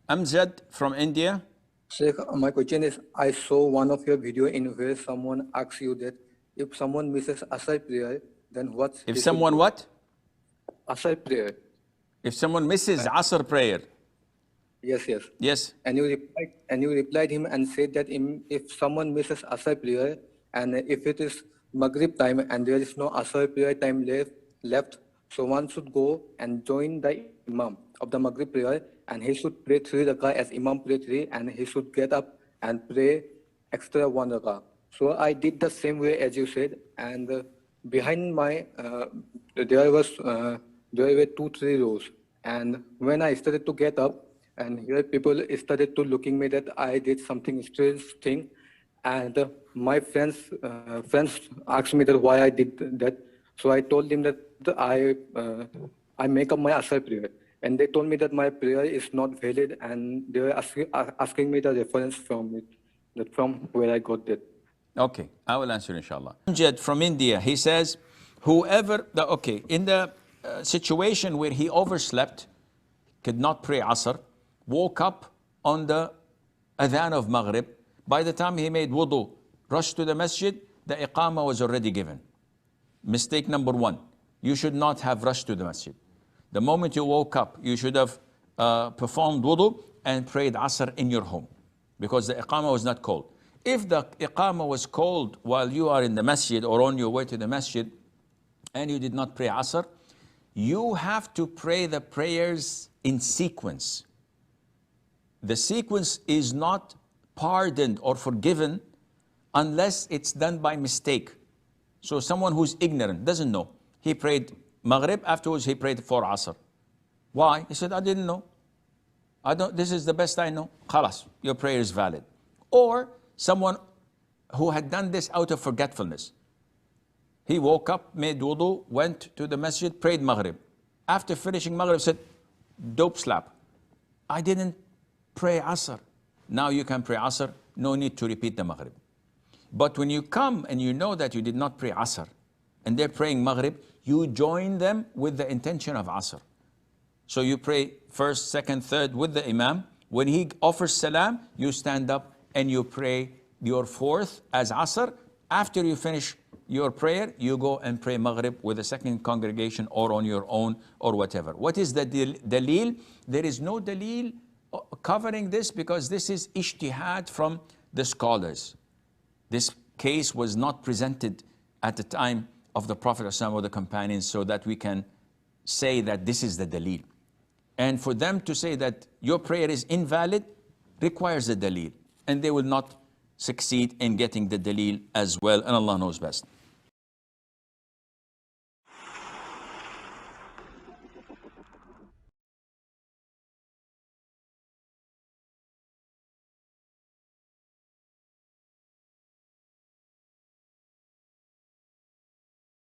I'm Zad from India. Sheikh, my question is, I saw one of your video in where someone asks you that if someone misses Asr prayer, then what If he should someone do? what? Asr prayer. If someone misses Asr prayer. Yes, yes. Yes. And you replied him and said that if someone misses Asr prayer and if it is Maghrib time and there is no Asr prayer time left, so one should go and join the Imam of the Maghrib prayer and he should pray 3 rakah as Imam pray 3 and he should get up and pray extra 1 rakah. So I did the same way as you said, and behind my there were 2 3 rows, and when I started to get up, and here people started to looking me that I did something strange thing, and my friends asked me that why I did that. So I told them that I make up my Asr prayer, and they told me that my prayer is not valid, and they were asking me the reference from it, that from where I got that. Okay, I will answer inshallah. Amjad from India, he says, in the situation where he overslept, could not pray Asr, woke up on the adhan of Maghrib. By the time he made wudu, rushed to the masjid, the iqamah was already given. Mistake number 1, you should not have rushed to the masjid. The moment you woke up, you should have performed wudu and prayed Asr in your home, because the iqamah was not called. If the iqamah was called while you are in the masjid or on your way to the masjid and you did not pray Asr, you have to pray the prayers in sequence. The sequence is not pardoned or forgiven unless it's done by mistake. So someone who's ignorant, doesn't know, he prayed Maghrib, afterwards he prayed for Asr. Why? He said, I didn't know. This is the best I know. Khalas, your prayer is valid. Or someone who had done this out of forgetfulness. He woke up, made wudu, went to the masjid, prayed Maghrib. After finishing Maghrib, said, dope slap. I didn't pray Asr. Now you can pray Asr, no need to repeat the Maghrib. But when you come and you know that you did not pray Asr, and they're praying Maghrib, you join them with the intention of Asr. So you pray first, second, third with the Imam. When he offers salam, you stand up and you pray your fourth as Asr. After you finish your prayer, you go and pray Maghrib with the second congregation or on your own or whatever. What is the dalil? There is no dalil covering this, because this is ijtihad from the scholars. This case was not presented at the time of the Prophet or the companions so that we can say that this is the dalil. And for them to say that your prayer is invalid requires a dalil, and they will not succeed in getting the dalil as well, and Allah knows best.